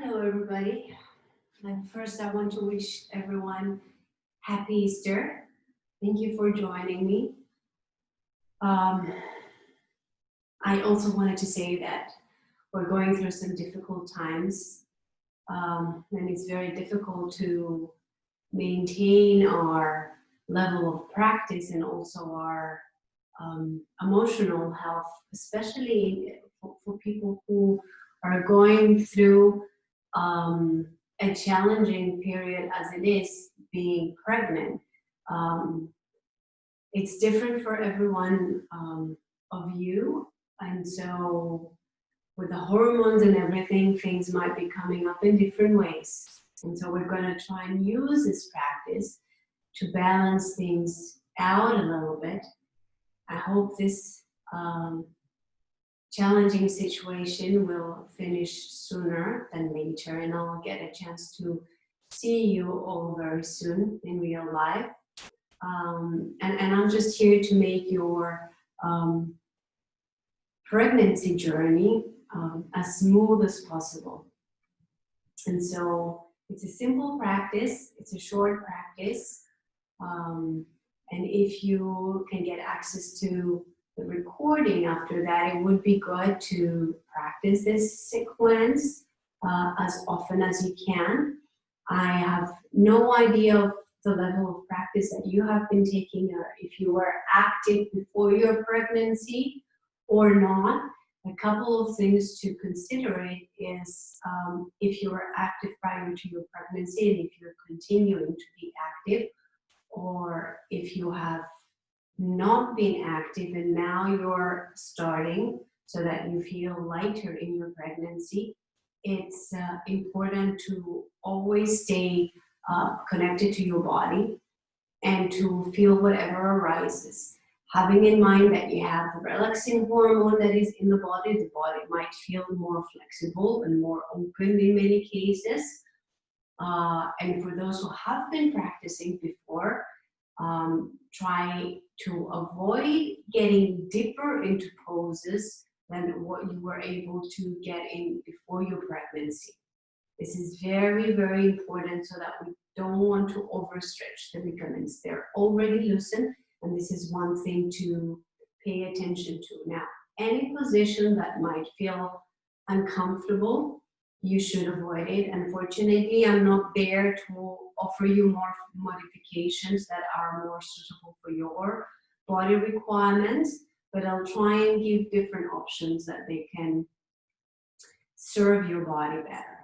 Hello, everybody. First, I want to wish everyone happy Easter. Thank you for joining me. I also wanted to say that we're going through some difficult times, and it's very difficult to maintain our level of practice and also our emotional health, especially for people who are going through a challenging period as it is being pregnant. Um, it's different for everyone of you, and so with the hormones and everything, things might be coming up in different ways. And so we're going to try and use this practice to balance things out a little bit. I hope this challenging situation will finish sooner than later, and I'll get a chance to see you all very soon in real life. And I'm just here to make your pregnancy journey as smooth as possible. And so it's a simple practice, it's a short practice. And if you can get access to the recording after that, it would be good to practice this sequence as often as you can. I have no idea of the level of practice that you have been taking, or if you were active before your pregnancy or not. A couple of things to consider is if you were active prior to your pregnancy and if you're continuing to be active, or if you have not been active and now you're starting so that you feel lighter in your pregnancy. It's important to always stay connected to your body and to feel whatever arises. Having in mind that you have the relaxing hormone that is in the body might feel more flexible and more open in many cases. And for those who have been practicing before, try to avoid getting deeper into poses than what you were able to get in before your pregnancy. This is very, very important so that we don't want to overstretch the ligaments. They're already loosened, and this is one thing to pay attention to. Now, any position that might feel uncomfortable, you should avoid it. Unfortunately, I'm not there to offer you more modifications that are more suitable for your body requirements, but I'll try and give different options that they can serve your body better.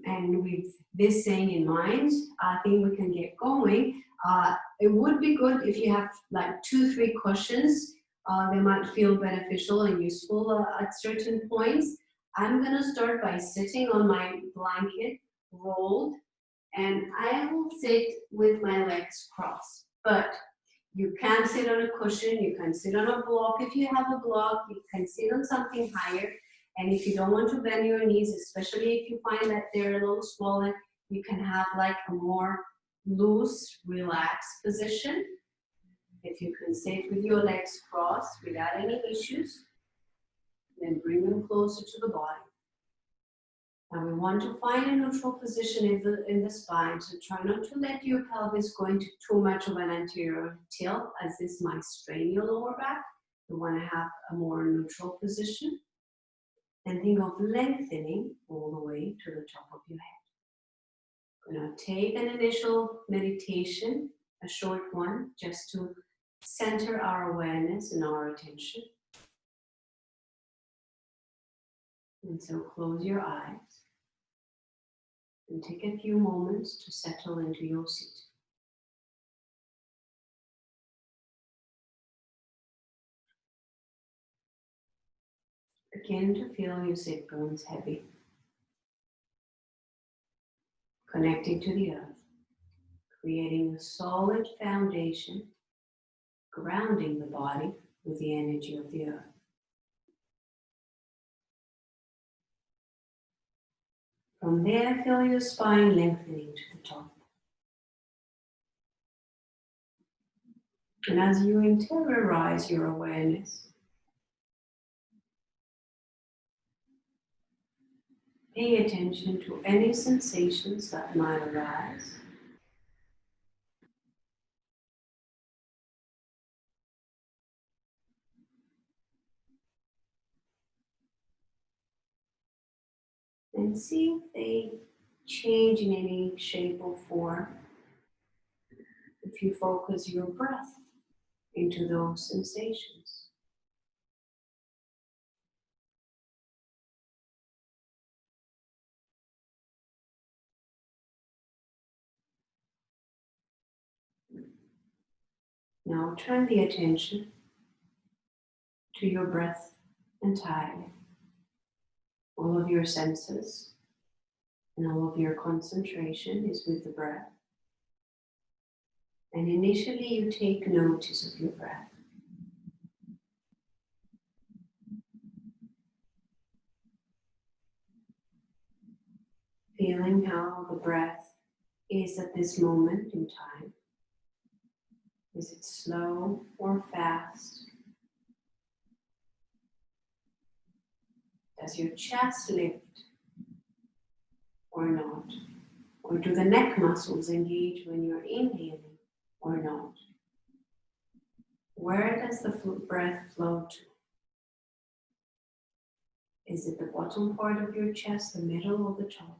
And with this saying in mind, I think we can get going. It would be good if you have like 2-3 cushions. They might feel beneficial and useful at certain points. I'm going to start by sitting on my blanket rolled, and I will sit with my legs crossed. But you can sit on a cushion, you can sit on a block if you have a block, you can sit on something higher. And if you don't want to bend your knees, especially if you find that they're a little swollen, you can have like a more loose, relaxed position. If you can sit with your legs crossed without any issues, then bring them closer to the body. Now we want to find a neutral position in the spine, so try not to let your pelvis go into too much of an anterior tilt, as this might strain your lower back. You want to have a more neutral position. And think of lengthening all the way to the top of your head. We're going to take an initial meditation, a short one, just to center our awareness and our attention. And so close your eyes and take a few moments to settle into your seat. Begin to feel your sit bones heavy, connecting to the earth, creating a solid foundation, grounding the body with the energy of the earth. From there, feel your spine lengthening to the top. And as you interiorize your awareness, Pay attention to any sensations that might arise. And see if they change in any shape or form if you focus your breath into those sensations. Now turn the attention to your breath entirely. All of your senses and all of your concentration is with the breath. And initially you take notice of your breath. Feeling how the breath is at this moment in time. Is it slow or fast? Does your chest lift or not? Or do the neck muscles engage when you're inhaling or not? Where does the breath flow to? Is it the bottom part of your chest, the middle, or the top?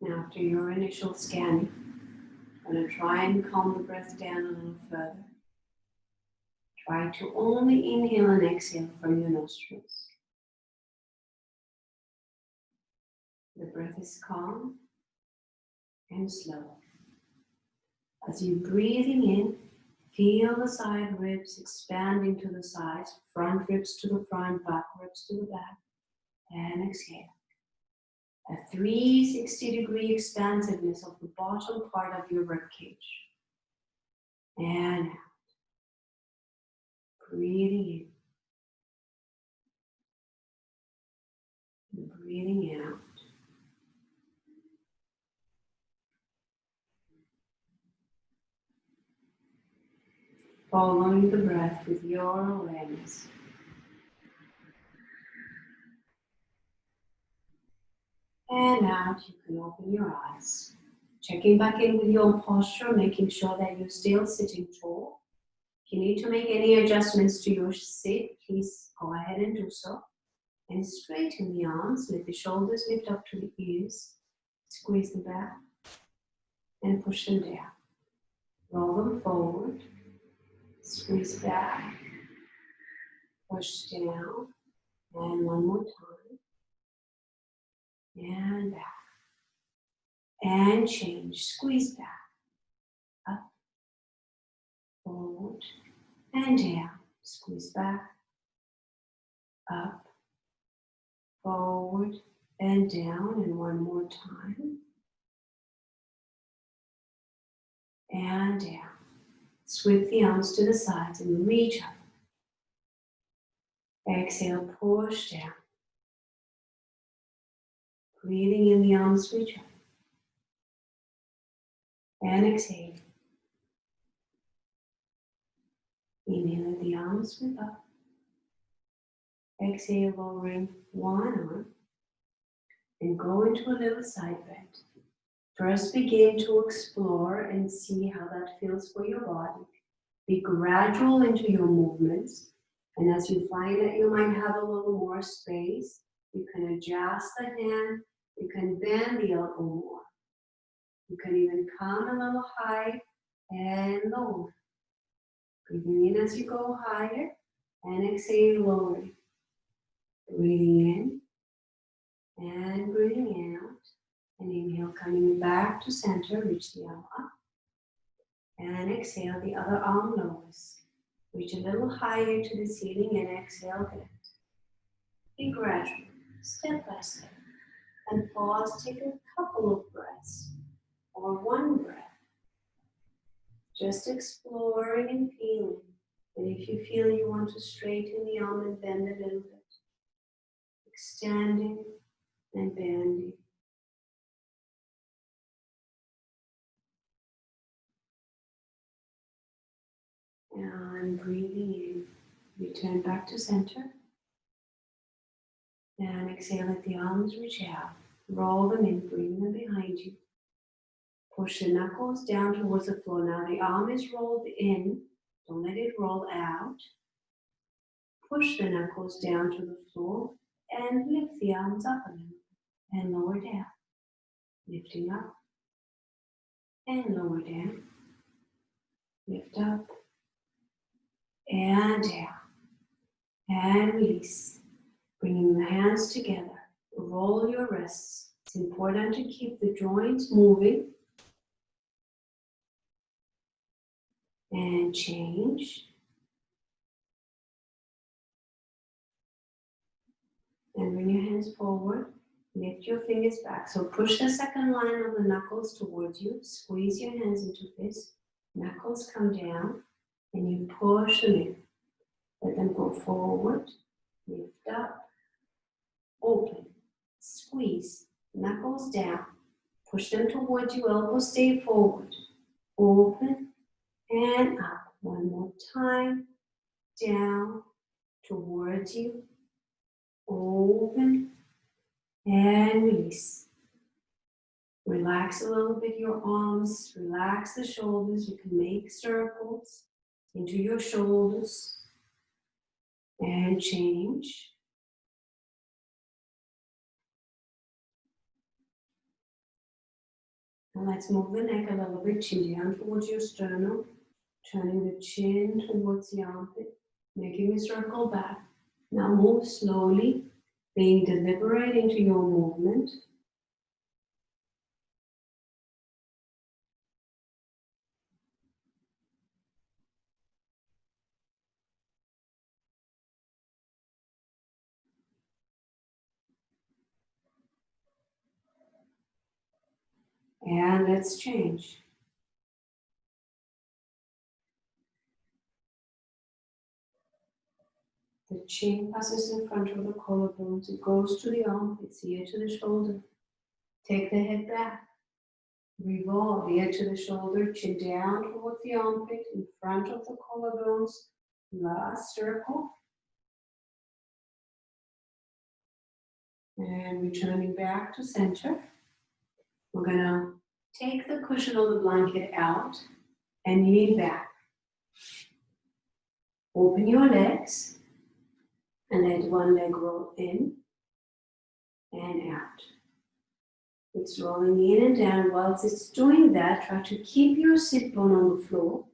Now, after your initial scanning, I'm going to try and calm the breath down a little further. Try to only inhale and exhale from your nostrils. The breath is calm and slow. As you're breathing in, feel the side ribs expanding to the sides, front ribs to the front, back ribs to the back, and exhale. A 360-degree expansiveness of the bottom part of your rib cage. And out. Breathing in and breathing out. Following the breath with your awareness. And out, you can open your eyes. Checking back in with your posture, making sure that you're still sitting tall. If you need to make any adjustments to your sit, please go ahead and do so. And straighten the arms, let the shoulders lift up to the ears. Squeeze them back and push them down. Roll them forward. Squeeze back. Push down. And one more time. And back. And change. Squeeze back. Up. Forward. And down. Squeeze back. Up. Forward. And down. And one more time. And down. Sweep the arms to the sides and reach up. Exhale, push down. Breathing in the arms, reach up. And exhale. Inhale, the arms sweep up. Exhale, lowering one arm. And go into a little side bend. First, begin to explore and see how that feels for your body. Be gradual into your movements. And as you find that you might have a little more space, you can adjust the hand. You can bend the elbow more. You can even come a little high and lower. Breathing in as you go higher and exhale, lowering. Breathing in and breathing out. And inhale, coming back to center, reach the arm up. And exhale, the other arm lowers. Reach a little higher to the ceiling and exhale, bend. Be gradual, step by step. And pause, take a couple of breaths or one breath. Just exploring and feeling. And if you feel you want to straighten the arm and bend a little bit, extending and bending. And breathing in, return back to center. And exhale, let the arms reach out. Roll them in, bring them behind you. Push the knuckles down towards the floor. Now the arm is rolled in. Don't let it roll out. Push the knuckles down to the floor and lift the arms up a little and lower down. Lifting up and lower down. Lift up and down. And release. Bringing the hands together. Roll your wrists. It's important to keep the joints moving. And change. And bring your hands forward. Lift your fingers back. So push the second line of the knuckles towards you. Squeeze your hands into fist. Knuckles come down. And you push them in. Let them go forward. Lift up. Open. Squeeze. Knuckles down. Push them towards you. Elbows stay forward. Open. And up. One more time. Down. Towards you. Open. And release. Relax a little bit your arms. Relax the shoulders. You can make circles into your shoulders. And change. And let's move the neck a little bit. Chin down towards your sternum. Turning the chin towards the armpit. Making a circle back. Now move slowly. Being deliberate into your movement. And let's change. The chin passes in front of the collarbones. It goes to the armpits, ear to the shoulder. Take the head back. Revolve, ear to the shoulder, chin down towards the armpit, in front of the collarbones. Last circle. And returning back to center. We're going to take the cushion or the blanket out and lean back. Open your legs and let one leg roll in and out. It's rolling in and down. Whilst it's doing that, try to keep your sit bone on the floor.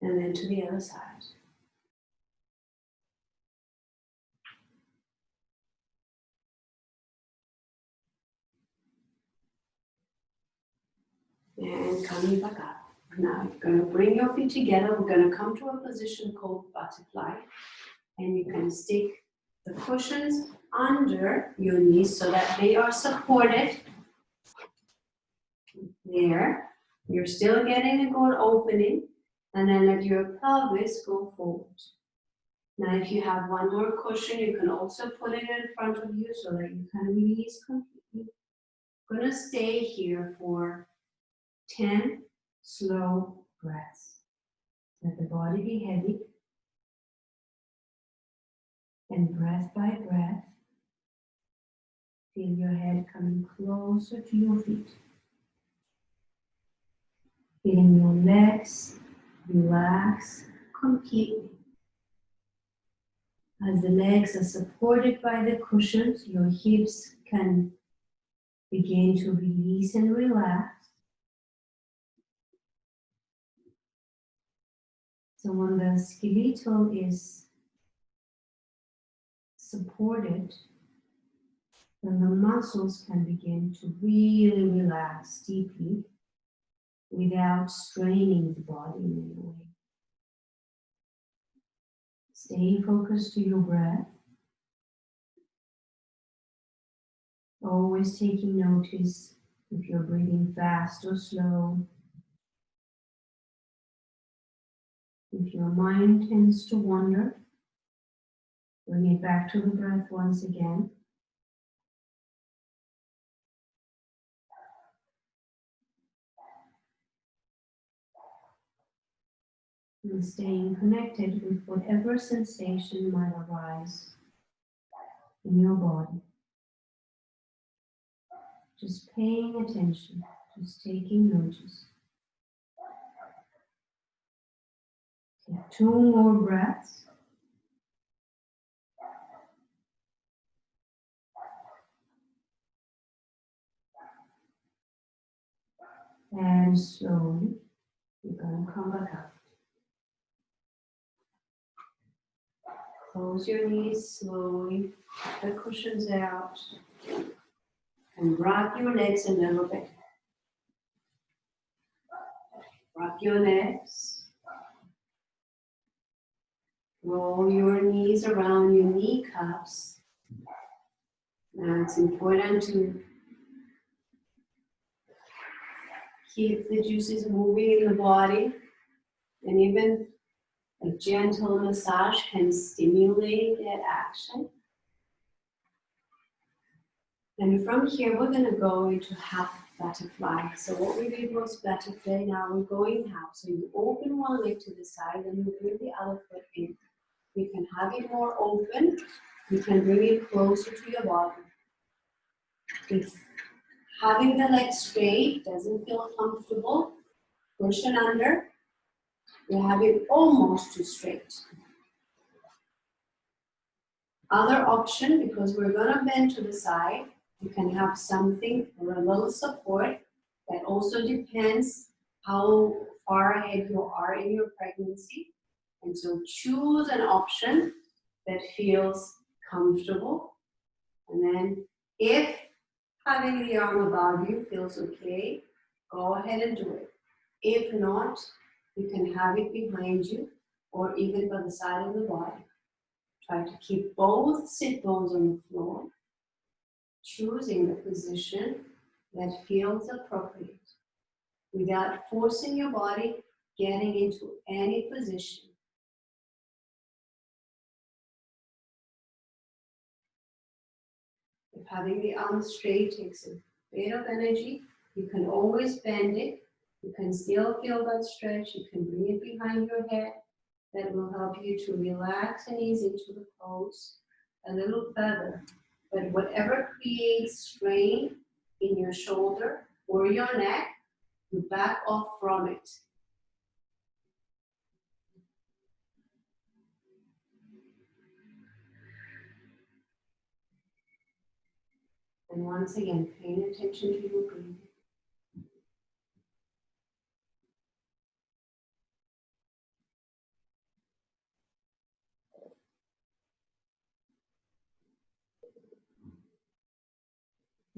And then to the other side. And coming back up. Now you're going to bring your feet together. We're going to come to a position called butterfly. And you're going to stick the cushions under your knees so that they are supported. There. You're still getting a good opening. And then let your pelvis go forward. Now if you have one more cushion, you can also put it in front of you so that you can release completely. I'm going to stay here for 10 slow breaths. Let the body be heavy. And breath by breath, feel your head coming closer to your feet. Feeling your legs relax completely. As the legs are supported by the cushions, your hips can begin to release and relax. So when the skeletal is supported, then the muscles can begin to really relax deeply without straining the body in any way. Stay focused to your breath. Always taking notice if you're breathing fast or slow. If your mind tends to wander, bring it back to the breath once again. And staying connected with whatever sensation might arise in your body. Just paying attention, just taking notice. Take 2 more breaths. And slowly, you're going to come back up. Close your knees slowly, the cushions out, and wrap your legs a little bit. Wrap your legs. Roll your knees around your kneecaps. Now it's important to keep the juices moving in the body, and even a gentle massage can stimulate that action. And from here, we're going to go into half butterfly. So what we did was butterfly, now we're going half. So you open one leg to the side and you bring the other foot in. You can have it more open. You can bring it closer to your body. If having the leg straight doesn't feel comfortable, cushion under. You have it almost too straight. Other option, because we're going to bend to the side, you can have something or a little support. That also depends how far ahead you are in your pregnancy. And so choose an option that feels comfortable. And then if having the arm above you feels okay, go ahead and do it. If not, you can have it behind you or even by the side of the body. Try to keep both sit bones on the floor, choosing the position that feels appropriate without forcing your body getting into any position. If having the arms straight takes a bit of energy, you can always bend it. You can still feel that stretch. You can bring it behind your head. That will help you to relax and ease into the pose a little further. But whatever creates strain in your shoulder or your neck, you back off from it. And once again, paying attention to your breathing.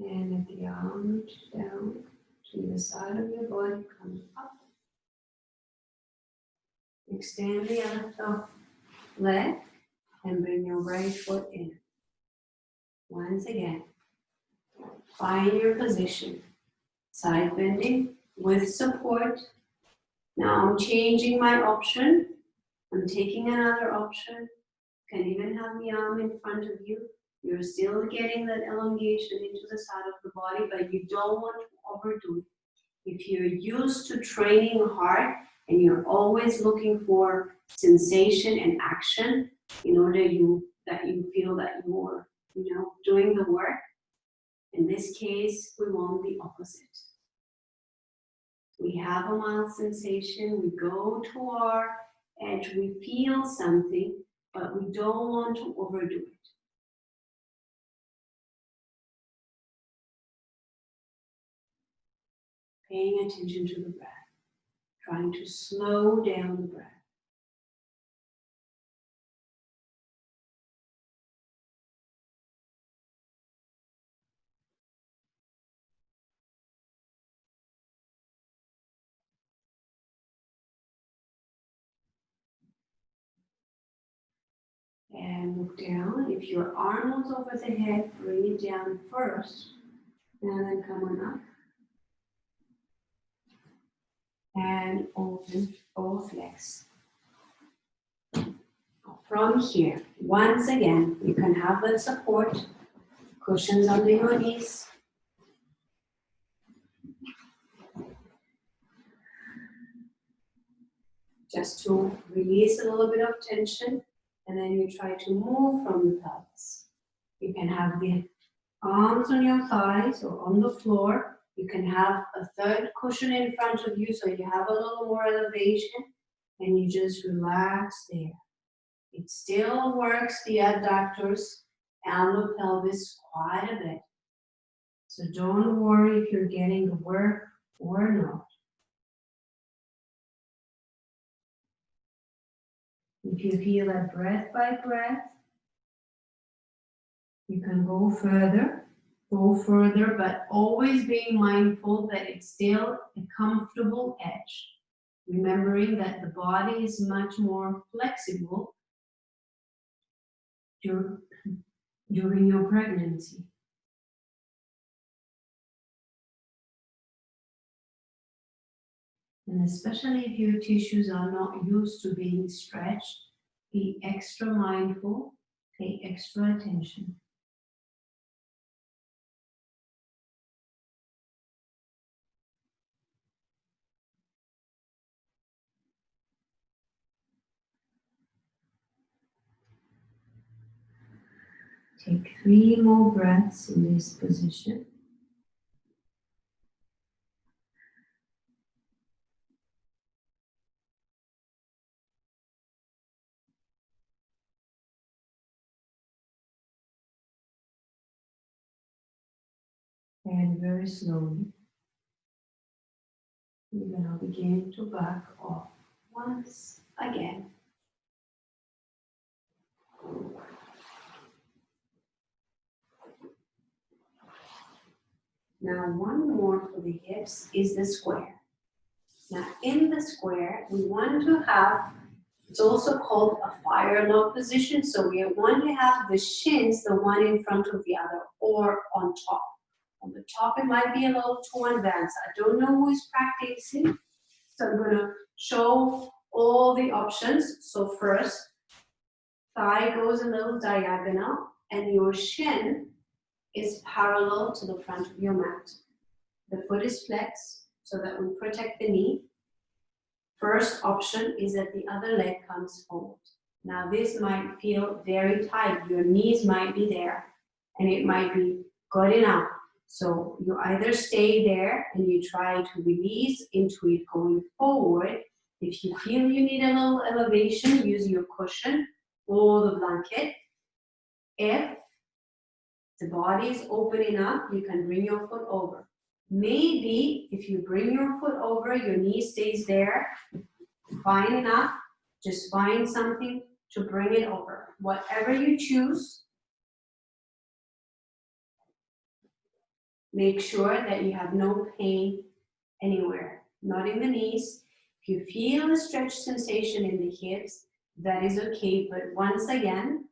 And let the arm down to the side of your body, come up. Extend the other leg and bring your right foot in. Once again, find your position. Side bending with support. Now I'm changing my option. I'm taking another option. You can even have the arm in front of you. You're still getting that elongation into the side of the body, but you don't want to overdo it. If you're used to training hard and you're always looking for sensation and action in order that you feel that you're doing the work, in this case, we want the opposite. We have a mild sensation, we go to our edge, we feel something, but we don't want to overdo it. Paying attention to the breath, trying to slow down the breath. And look down. If your arm was over the head, bring it down first, and then come on up. And open both legs. From here, once again, you can have that support, cushions under your knees. just to release a little bit of tension, and then you try to move from the pelvis. You can have the arms on your thighs or on the floor. You can have a third cushion in front of you so you have a little more elevation, and you just relax there. It still works the adductors and the pelvis quite a bit. So don't worry if you're getting the work or not. If you feel that breath by breath, you can go further, but always being mindful that it's still a comfortable edge. Remembering that the body is much more flexible during your pregnancy. And especially if your tissues are not used to being stretched, be extra mindful, pay extra attention. Take 3 more breaths in this position. And very slowly, you're going to begin to back off once again. Now, one more for the hips is the square. Now, in the square, we want to have, it's also called a firelog position. So we want to have the shins, the one in front of the other, or on top. On the top, it might be a little too advanced. I don't know who is practicing. So I'm going to show all the options. So first, thigh goes a little diagonal, and your shin is parallel to the front of your mat. The foot is flexed so that we protect the knee. First option is that the other leg comes forward. Now this might feel very tight. Your knees might be there and it might be good enough. So you either stay there and you try to release into it going forward. If you feel you need a little elevation, use your cushion or the blanket. If the body is opening up, you can bring your foot over. Maybe if you bring your foot over, your knee stays there, fine enough. Just find something to bring it over. Whatever you choose, make sure that you have no pain anywhere, not in the knees. If you feel a stretch sensation in the hips, that is okay, but once again,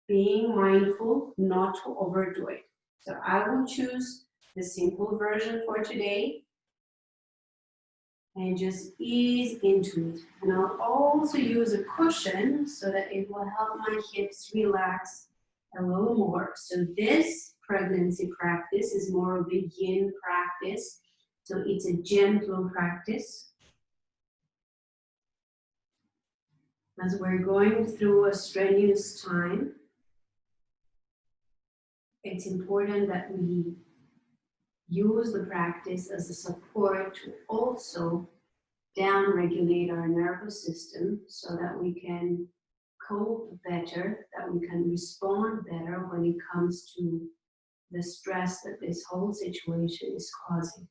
being mindful not to overdo it. So I will choose the simple version for today and just ease into it. And I'll also use a cushion so that it will help my hips relax a little more. So this pregnancy practice is more of a yin practice. So it's a gentle practice. As we're going through a strenuous time, it's important that we use the practice as a support to also down-regulate our nervous system so that we can cope better, that we can respond better when it comes to the stress that this whole situation is causing.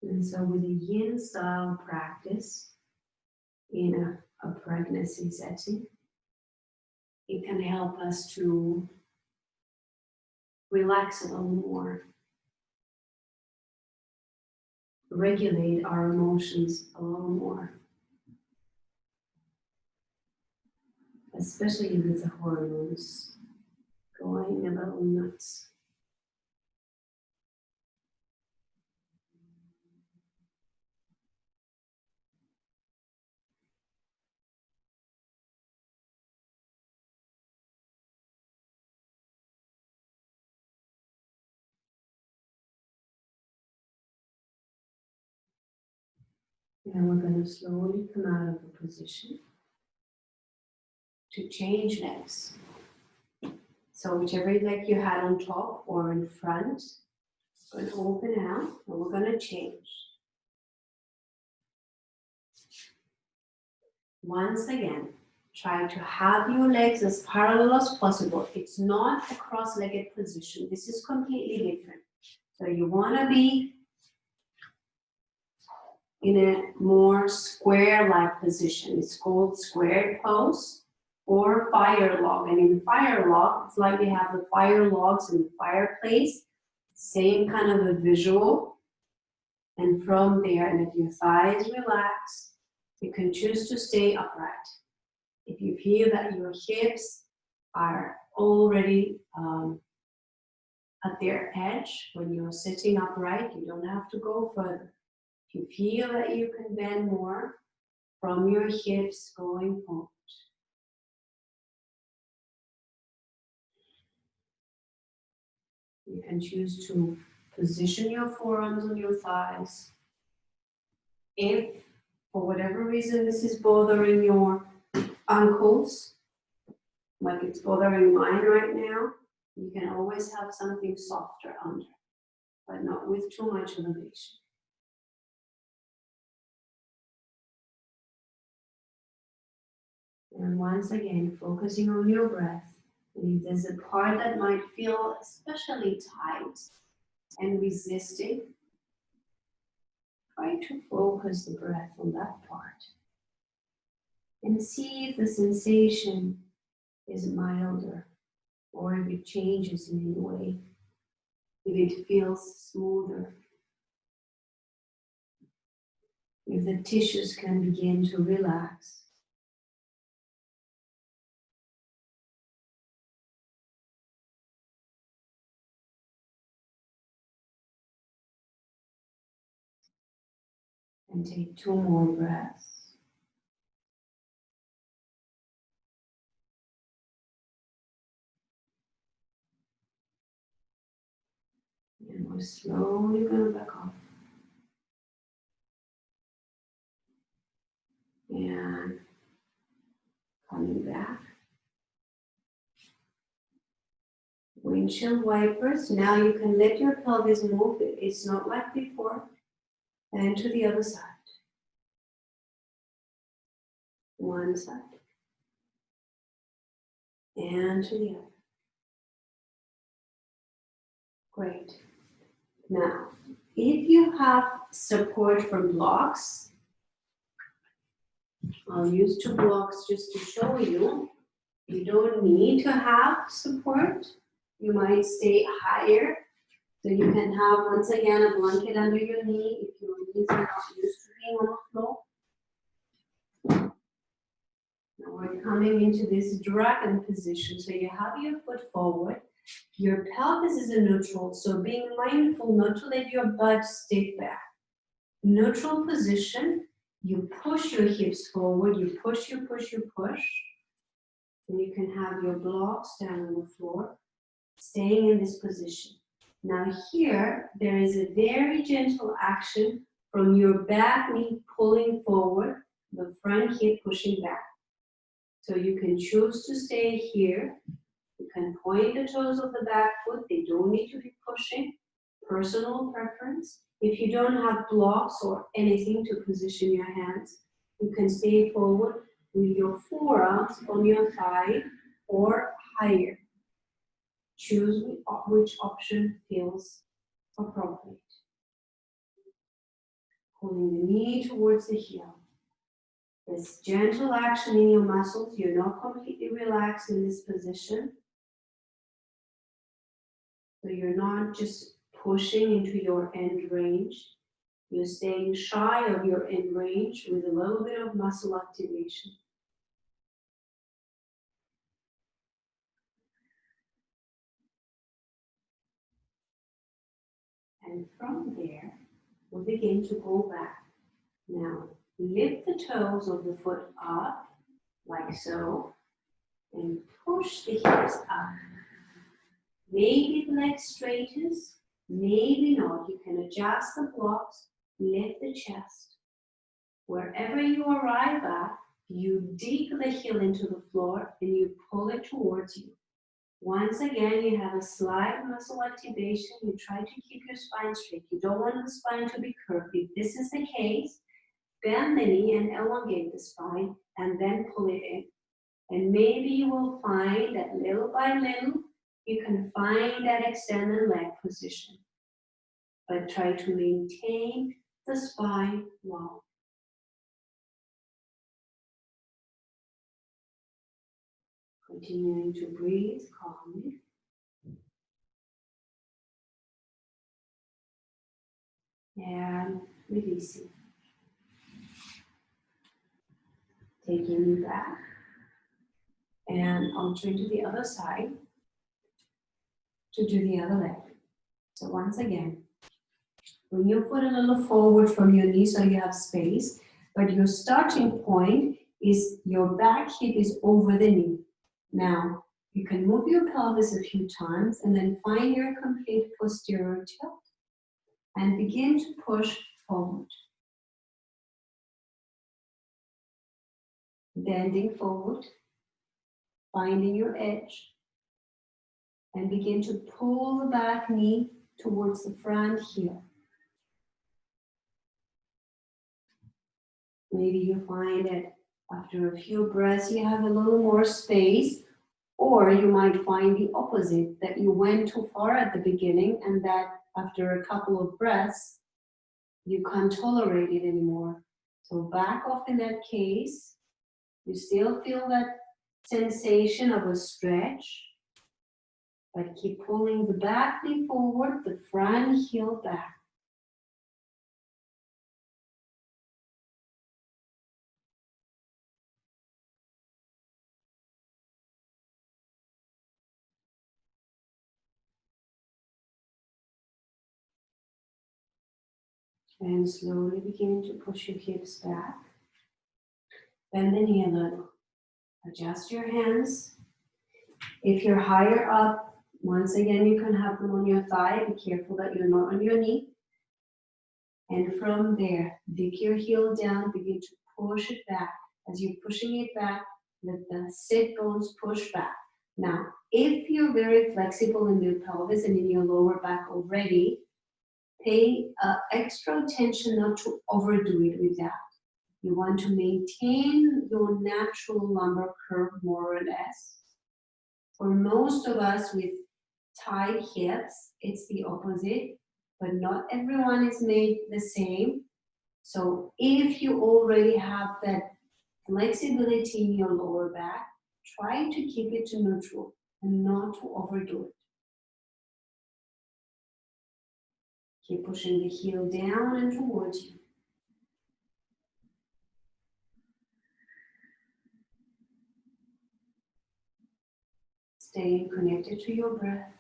And so with a yin style practice in a pregnancy setting, it can help us to relax a little more, regulate our emotions a little more, especially with the hormones going a little nuts. And we're going to slowly come out of the position to change legs. So whichever leg you had on top or in front, we're going to open out and we're going to change. Once again, try to have your legs as parallel as possible. It's not a cross-legged position. This is completely different. So you want to be in a more square-like position. It's called square pose or fire log. And in fire log, it's like we have the fire logs in the fireplace. Same kind of a visual. And from there, let your thighs relax. You can choose to stay upright. If you feel that your hips are already at their edge when you're sitting upright, you don't have to go further. If you feel that you can bend more from your hips going forward. You can choose to position your forearms on your thighs. If, for whatever reason, this is bothering your ankles, like it's bothering mine right now, you can always have something softer under, but not with too much elevation. And once again, focusing on your breath. And if there's a part that might feel especially tight and resisting, try to focus the breath on that part. And see if the sensation is milder or if it changes in any way, if it feels smoother, if the tissues can begin to relax. And take 2 more breaths. And we're slowly going to back off. And coming back. Windshield wipers. Now you can let your pelvis move. It's not like before. And to the other side. One side. And to the other. Great. Now, if you have support from blocks, I'll use 2 blocks just to show you. You don't need to have support. You might stay higher. So you can have, once again, a blanket under your knee if your knees are not used to being on the floor. Now we're coming into this dragon position. So you have your foot forward. Your pelvis is in neutral, so being mindful not to let your butt stick back. Neutral position, you push your hips forward, you push, you push, you push. And you can have your blocks down on the floor, staying in this position. Now here, there is a very gentle action from your back knee pulling forward, the front hip pushing back. So you can choose to stay here. You can point the toes of the back foot. They don't need to be pushing. Personal preference. If you don't have blocks or anything to position your hands, you can stay forward with your forearms on your thigh or higher. Choose which option feels appropriate. Pulling the knee towards the heel. This gentle action in your muscles. You're not completely relaxed in this position. So you're not just pushing into your end range. You're staying shy of your end range with a little bit of muscle activation. And from there, we'll begin to go back. Now, lift the toes of the foot up, like so, and push the hips up. Maybe the leg straightens, maybe not. You can adjust the blocks, lift the chest. Wherever you arrive at, you dig the heel into the floor and you pull it towards you. Once again, you have a slight muscle activation. You try to keep your spine straight. You don't want the spine to be curved. If this is the case, bend the knee and elongate the spine and then pull it in. And maybe you will find that little by little, you can find that extended leg position. But try to maintain the spine long. Continuing to breathe calmly. And releasing. Taking you back. And I'll turn to the other side to do the other leg. So once again, bring your foot a little forward from your knee so you have space, but your starting point is your back hip is over the knee. Now, you can move your pelvis a few times and then find your complete posterior tilt and begin to push forward. Bending forward, finding your edge, and begin to pull the back knee towards the front heel. Maybe you find that after a few breaths you have a little more space, or you might find the opposite, that you went too far at the beginning and that after a couple of breaths you can't tolerate it anymore. So back off in that case. You still feel that sensation of a stretch, but keep pulling the back knee forward, the front heel back. And slowly begin to push your hips back. Bend the knee a little. Adjust your hands. If you're higher up, once again, you can have them on your thigh. Be careful that you're not on your knee. And from there, dig your heel down, begin to push it back. As you're pushing it back, let the sit bones push back. Now, if you're very flexible in your pelvis and in your lower back already, pay extra attention not to overdo it with that. You want to maintain your natural lumbar curve more or less. For most of us with tight hips, it's the opposite, but not everyone is made the same. So if you already have that flexibility in your lower back, try to keep it to neutral and not to overdo it. Keep pushing the heel down and towards you. Staying connected to your breath.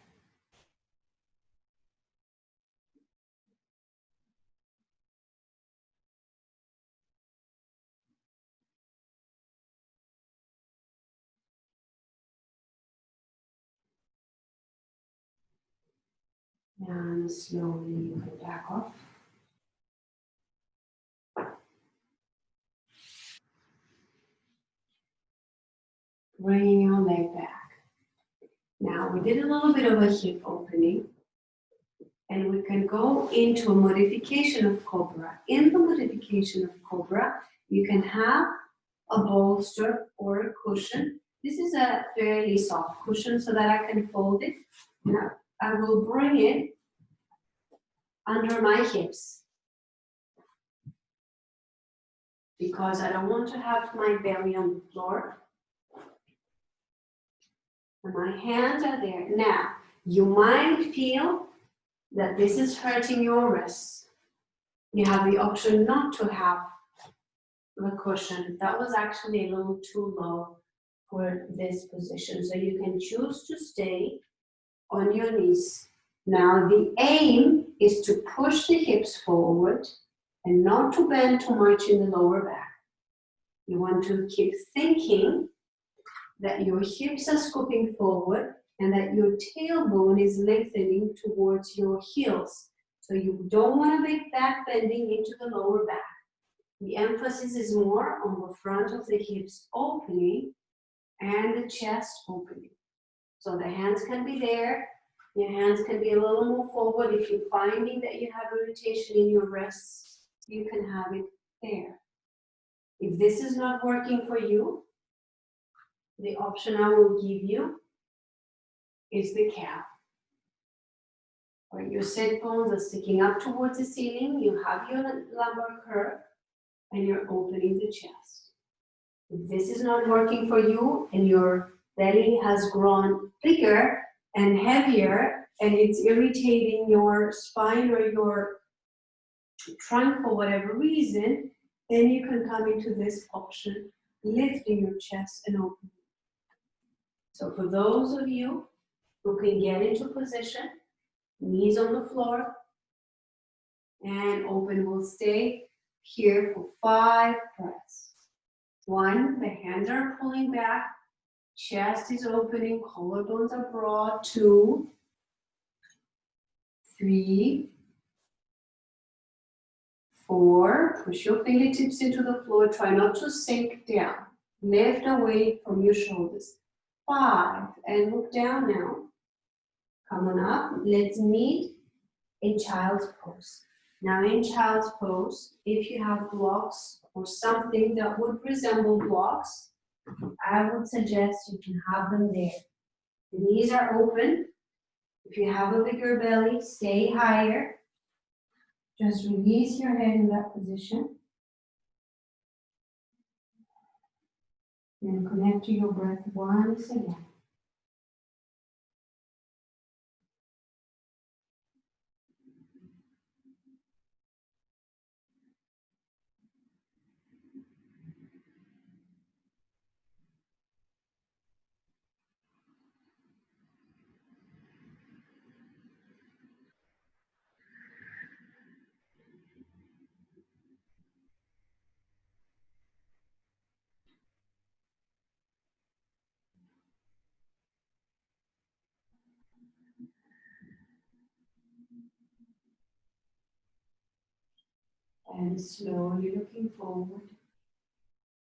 And slowly you can back off. Bringing your leg back. Now we did a little bit of a hip opening, and we can go into a modification of Cobra. In the modification of Cobra, you can have a bolster or a cushion. This is a fairly soft cushion so that I can fold it. Now I will bring it under my hips because I don't want to have my belly on the floor. And my hands are there. Now, you might feel that this is hurting your wrists. You have the option not to have the cushion. That was actually a little too low for this position. So you can choose to stay on your knees. Now, the aim is to push the hips forward and not to bend too much in the lower back. You want to keep thinking that your hips are scooping forward and that your tailbone is lengthening towards your heels. So you don't want to make back bending into the lower back. The emphasis is more on the front of the hips opening and the chest opening. So the hands can be there. Your hands can be a little more forward. If you're finding that you have irritation in your wrists, you can have it there. If this is not working for you, the option I will give you is the cap. Where your sit bones are sticking up towards the ceiling, you have your lumbar curve, and you're opening the chest. If this is not working for you and your belly has grown bigger and heavier and it's irritating your spine or your trunk for whatever reason, then you can come into this option, lifting your chest and opening. So for those of you who can get into position, knees on the floor, and open, we'll stay here for 5 breaths. 1, the hands are pulling back, chest is opening, collarbones are broad. 2, 3, 4, push your fingertips into the floor, try not to sink down. Lift away from your shoulders. 5, and look down now. Come on up, let's meet in child's pose. Now in child's pose, if you have blocks or something that would resemble blocks, I would suggest you can have them there. The knees are open. If you have a bigger belly, stay higher. Just release your head in that position. And connect to your breath once again. And slowly looking forward,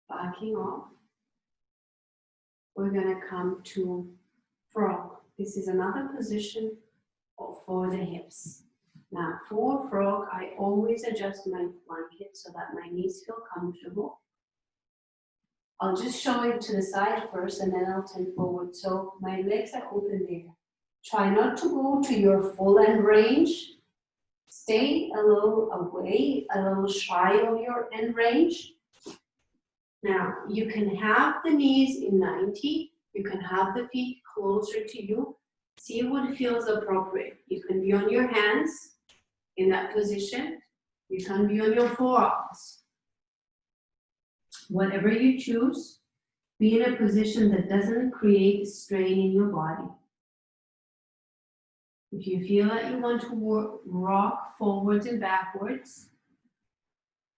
backing off. We're going to come to frog. This is another position for the hips. Now for frog, I always adjust my blanket so that my knees feel comfortable. I'll just show it to the side first and then I'll turn forward. So my legs are open there. Try not to go to your full end range. Stay a little away, a little shy of your end range. Now, you can have the knees in 90. You can have the feet closer to you. See what feels appropriate. You can be on your hands in that position. You can be on your forearms. Whatever you choose, be in a position that doesn't create strain in your body. If you feel that you want to rock forwards and backwards,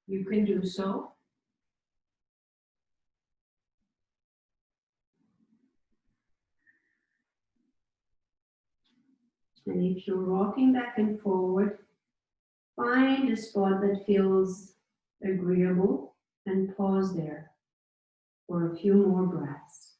you can do so. And if you're rocking back and forward, find a spot that feels agreeable and pause there for a few more breaths.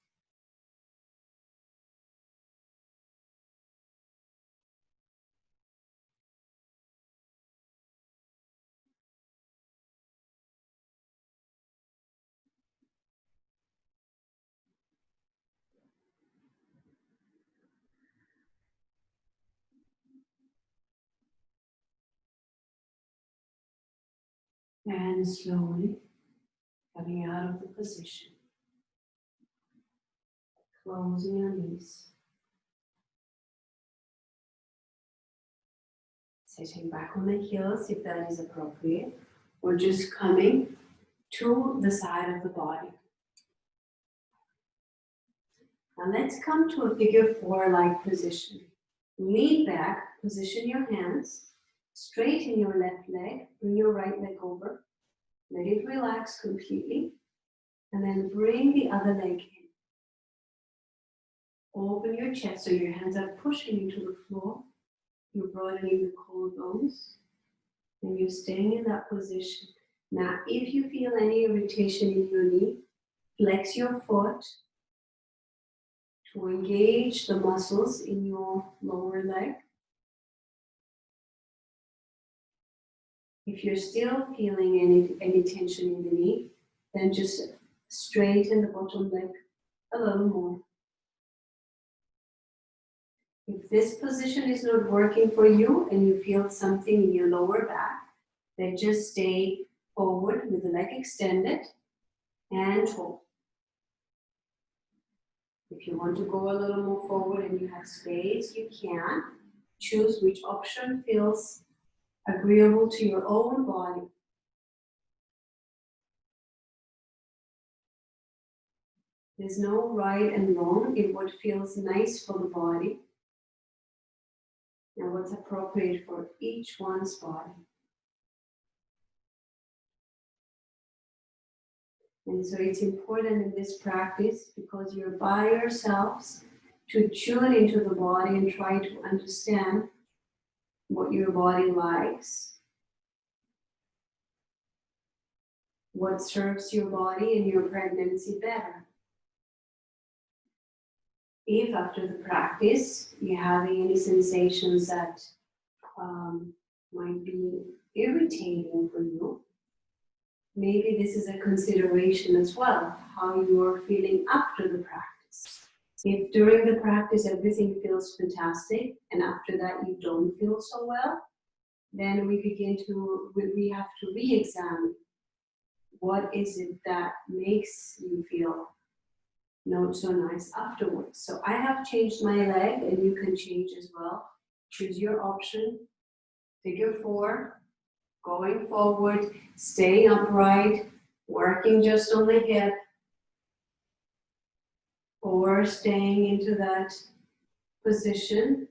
And slowly coming out of the position, closing your knees, sitting back on the heels if that is appropriate, or just coming to the side of the body. Now let's come to a figure 4-like position. Lean back, position your hands, straighten your left leg, bring your right leg over, let it relax completely, and then bring the other leg in. Open your chest so your hands are pushing into the floor. You're broadening the collarbones, and you're staying in that position. Now, if you feel any irritation in your knee, flex your foot to engage the muscles in your lower leg. If you're still feeling any tension in the knee, then just straighten the bottom leg a little more. If this position is not working for you and you feel something in your lower back, then just stay forward with the leg extended and hold. If you want to go a little more forward and you have space, you can. Choose which option feels agreeable to your own body. There's no right and wrong in what feels nice for the body and what's appropriate for each one's body. And so it's important in this practice because you're by yourselves to tune into the body and try to understand what your body likes, what serves your body in your pregnancy better. If after the practice you're having any sensations that might be irritating for you, maybe this is a consideration as well, how you are feeling after the practice. If during the practice everything feels fantastic and after that you don't feel so well, then we have to re-examine what is it that makes you feel not so nice afterwards. So I have changed my leg and you can change as well. Choose your option. Figure 4, going forward, staying upright, working just on the hip, or staying into that position.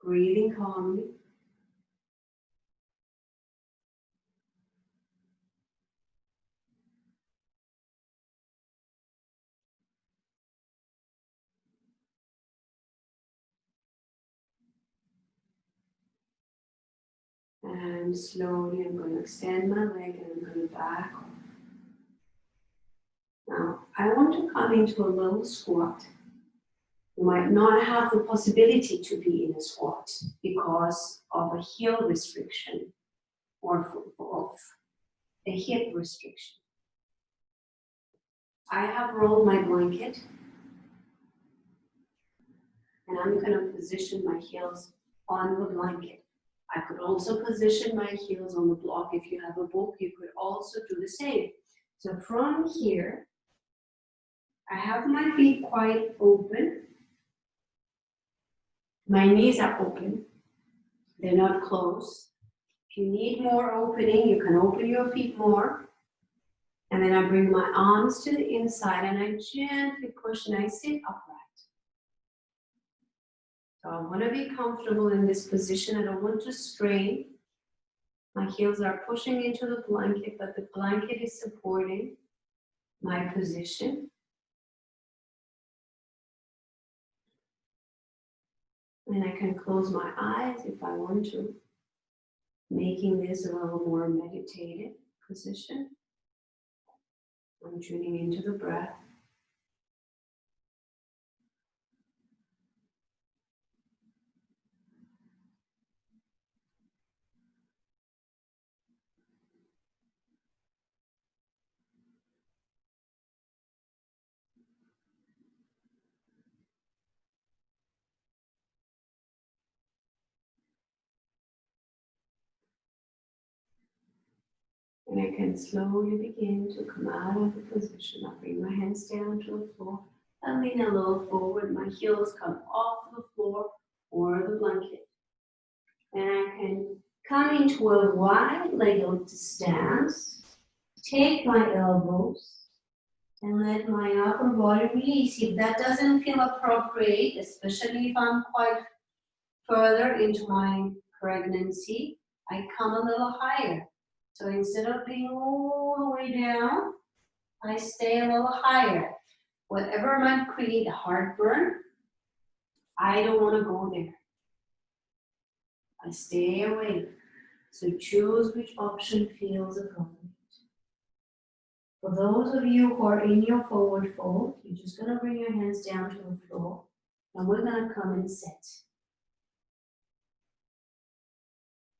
Breathing calmly. And slowly I'm going to extend my leg and I'm going to back off. Now, I want to come into a little squat. You might not have the possibility to be in a squat because of a heel restriction or of a hip restriction. I have rolled my blanket and I'm going to position my heels on the blanket. I could also position my heels on the block. If you have a book, you could also do the same. So from here, I have my feet quite open. My knees are open. They're not closed. If you need more opening, you can open your feet more. And then I bring my arms to the inside and I gently push and I sit upright. So I want to be comfortable in this position. I don't want to strain. My heels are pushing into the blanket, but the blanket is supporting my position. And I can close my eyes if I want to, making this a little more meditative position. I'm tuning into the breath. And I can slowly begin to come out of the position. I bring my hands down to the floor. I lean a little forward. My heels come off the floor or the blanket. And I can come into a wide-legged stance. Take my elbows and let my upper body release. If that doesn't feel appropriate, especially if I'm quite further into my pregnancy, I come a little higher. So instead of being all the way down, I stay a little higher. Whatever might create heartburn, I don't want to go there. I stay awake. So choose which option feels appropriate. For those of you who are in your forward fold, you're just going to bring your hands down to the floor and we're going to come and sit.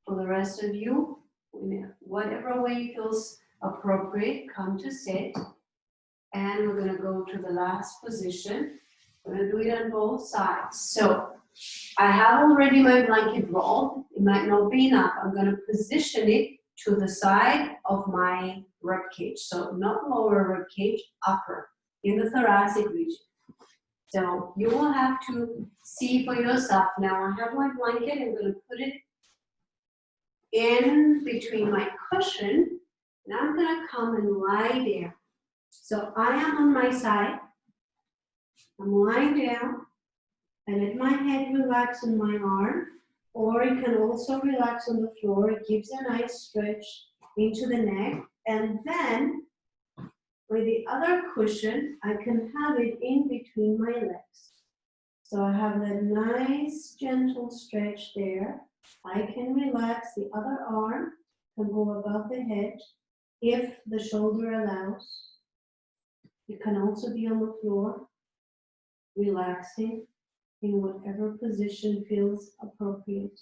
For the rest of you, whatever way feels appropriate, come to sit. And we're going to go to the last position. We're going to do it on both sides. So I have already my blanket rolled. It might not be enough. I'm going to position it to the side of my rib cage. So not lower rib cage, upper, in the thoracic region. So you will have to see for yourself. Now I have my blanket. I'm going to put it in between my cushion. And I'm going to come and lie there. So I am on my side. I'm lying down. I let my head relax on my arm, or you can also relax on the floor. It gives a nice stretch into the neck. And then, with the other cushion, I can have it in between my legs. So I have that nice, gentle stretch there. I can relax the other arm, can go above the head, if the shoulder allows. You can also be on the floor, relaxing in whatever position feels appropriate.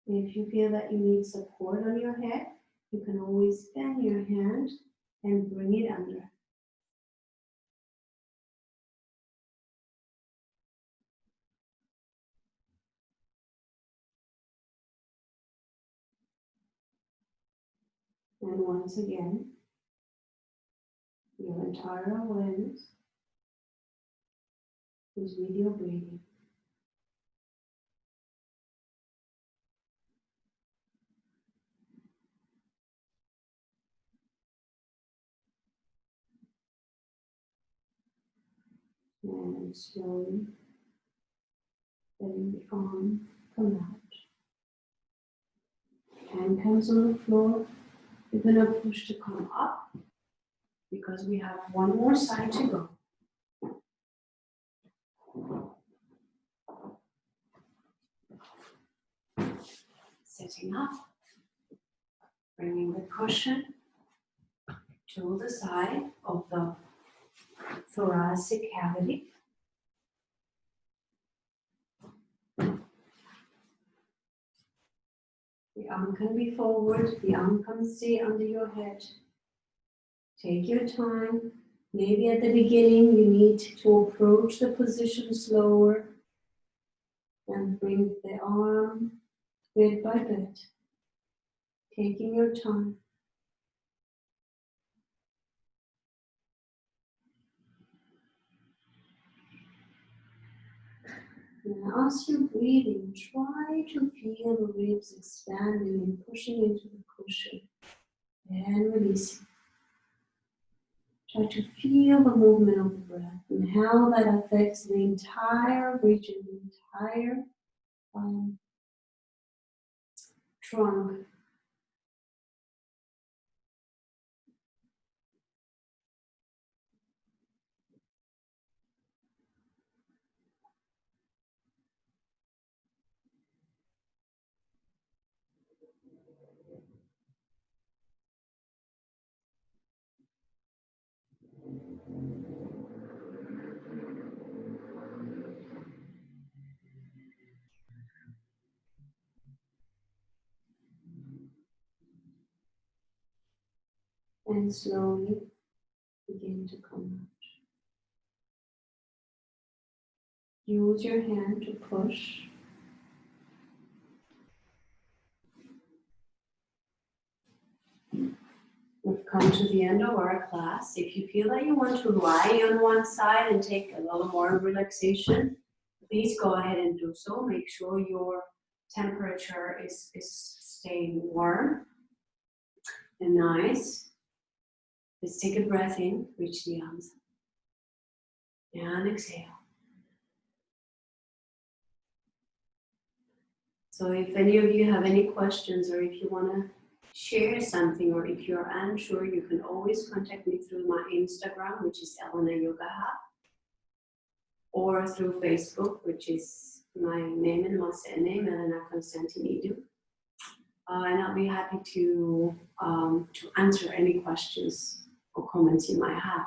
If you feel that you need support on your head, you can always bend your hand and bring it under. And once again, your entire awareness is with your breathing. And slowly letting the arm come out. Hand comes on the floor. You're going to push to come up because we have one more side to go. Sitting up, bringing the cushion to the side of the thoracic cavity. The arm can be forward, the arm can stay under your head. Take your time. Maybe at the beginning you need to approach the position slower and bring the arm bit by bit, taking your time. And as you're breathing, try to feel the ribs expanding and pushing into the cushion and releasing. Try to feel the movement of the breath and how that affects the entire region, the entire trunk. And slowly begin to come out. Use your hand to push. We've come to the end of our class. If you feel that you want to lie on one side and take a little more relaxation, please go ahead and do so. Make sure your temperature is staying warm and nice. Let's take a breath in, reach the arms, and exhale. So if any of you have any questions or if you want to share something or if you're unsure, you can always contact me through my Instagram, which is Elena Yoga Hub. or through Facebook, which is my name and my surname, Elena Constantinidou. And I'll be happy to answer any questions or comments you might have.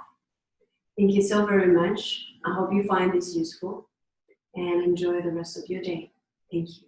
Thank you so very much. I hope you find this useful and enjoy the rest of your day. Thank you.